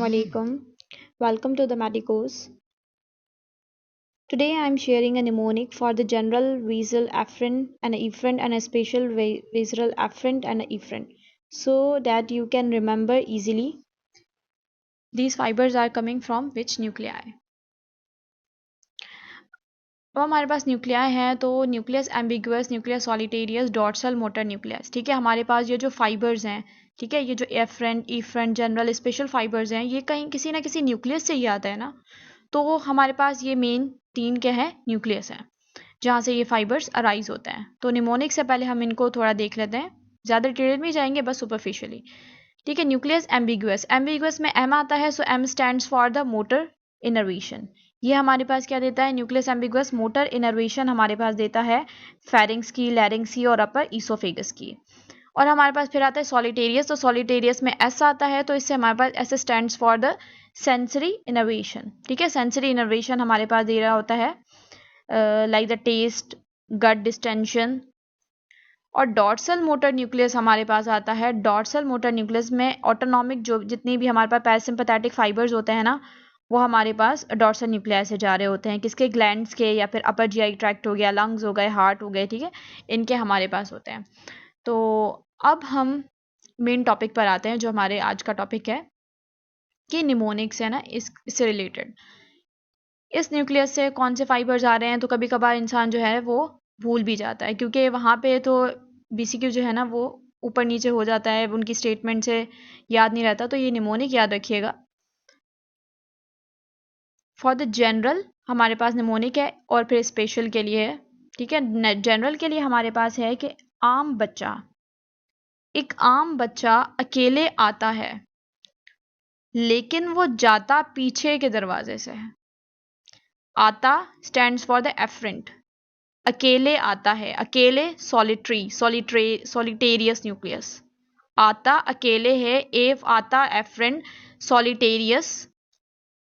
Assalamualaikum. Welcome to the Medicos. Today I am sharing a mnemonic for the general visual afferent and efferent and a special visual afferent and efferent so that you can remember easily. These fibers are coming from which nuclei? अब हमारे पास nuclei हैं तो nucleus ambiguous, nucleus solitarius, dorsal motor nucleus. ठीक है, हमारे पास ये जो fibres हैं, ठीक है, ये जो afferent efferent general special fibres हैं, ये कहीं किसी ना किसी न्यूक्लियस से ही आता है ना। तो हमारे पास ये मेन तीन क्या है, न्यूक्लियस है जहाँ से ये फाइबर्स अराइज होते हैं। तो निमोनिक से पहले हम इनको थोड़ा देख लेते हैं, ज़्यादा डिटेल में जाएंगे बस सुपरफिशियली। ठीक है, न्यूक्लियस एम्बिगुअस, एम्बिगुअस में एम आता है, so M stands for the motor innervation. ये हमारे पास क्या देता है, न्यूक्लियस एम्बिगुअस मोटर इनर्वेशन हमारे पास देता है फेरिंग्स की, लैरिंग्स की और अपर ईसोफेगस की। और हमारे पास फिर आता है सॉलिटेरियस, तो सॉलिटेरियस में एस आता है, तो इससे हमारे पास S stands for the sensory innervation. ठीक है, सेंसरी इनर्वेशन हमारे पास दे रहा होता है like the taste, gut distension. और डॉर्सल मोटर न्यूक्लियस हमारे पास आता है, डॉर्सल मोटर न्यूक्लियस में ऑटोनॉमिक जो जितनी भी हमारे पास पैरासिम्पैथेटिक फाइबर्स होते हैं ना, वो हमारे पास डॉर्सल न्यूक्लियस से जा रहे होते हैं, किसके, ग्लैंड्स के, या फिर अपर जीआई ट्रैक्ट हो गया, लंग्स हो गए, हार्ट हो गए, ठीक है, इनके हमारे पास होते हैं। तो अब हम मेन टॉपिक पर आते हैं जो हमारे आज का टॉपिक है कि निमोनिक्स है ना, इससे रिलेटेड इस न्यूक्लियस से कौन से फाइबर्स आ रहे हैं। तो कभी कभार इंसान जो है वो भूल भी जाता है, क्योंकि वहाँ पे तो बीसीक्यू जो है ना वो ऊपर नीचे हो जाता है, उनकी स्टेटमेंट से याद नहीं रहता। तो ये निमोनिक याद रखिएगा। फॉर द जनरल हमारे पास निमोनिक है और फिर स्पेशल के लिए है। ठीक है, जनरल के लिए हमारे पास है कि आम बच्चा, एक आम बच्चा अकेले आता है लेकिन वो जाता पीछे के दरवाजे से है। आता स्टैंड्स फॉर द एफरेंट, अकेले आता है, अकेले, सॉलिटेरियस न्यूक्लियस। आता अकेले है, एफ आता एफरेंट, सॉलिटेरियस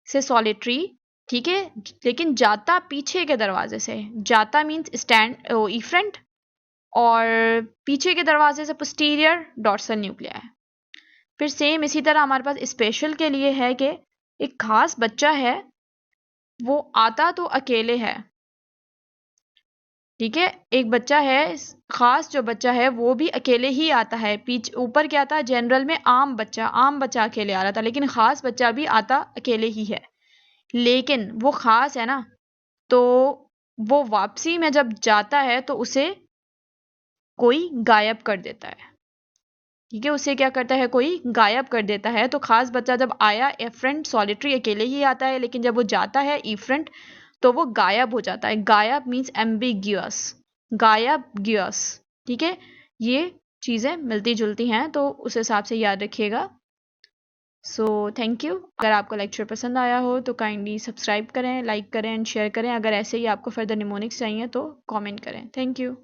से सॉलिटरी। ठीक है, लेकिन जाता पीछे के दरवाजे से, जाता मीन्स स्टैंड इफ्रेंट, और पीछे के दरवाजे से पोस्टीरियर डॉर्सल न्यूक्लिया है। फिर सेम इसी तरह हमारे पास स्पेशल के लिए है कि एक खास बच्चा है, वो आता तो अकेले है। ठीक है, एक बच्चा है खास, जो बच्चा है वो भी अकेले ही आता है। पीछे ऊपर क्या था, जनरल में आम बच्चा अकेले आ रहा था, लेकिन खास बच्चा भी आता अकेले ही है। लेकिन वो खास है ना, तो वो वापसी में जब जाता है तो उसे कोई गायब कर देता है। ठीक है, उसे क्या करता है, कोई गायब कर देता है। तो खास बच्चा जब आया, एफरेंट सॉलिटरी अकेले ही आता है, लेकिन जब वो जाता है इफ्रेंट तो वो गायब हो जाता है। गायब मीन्स एम्बिग्यूअस, गायब गियस। ठीक है, ये चीज़ें मिलती जुलती हैं, तो उस हिसाब से याद रखिएगा। So thank you. अगर आपको लेक्चर पसंद आया हो तो काइंडली सब्सक्राइब करें, लाइक करें एंड शेयर करें। अगर ऐसे ही आपको फर्दर निमोनिक्स चाहिए तो कमेंट करें। Thank you.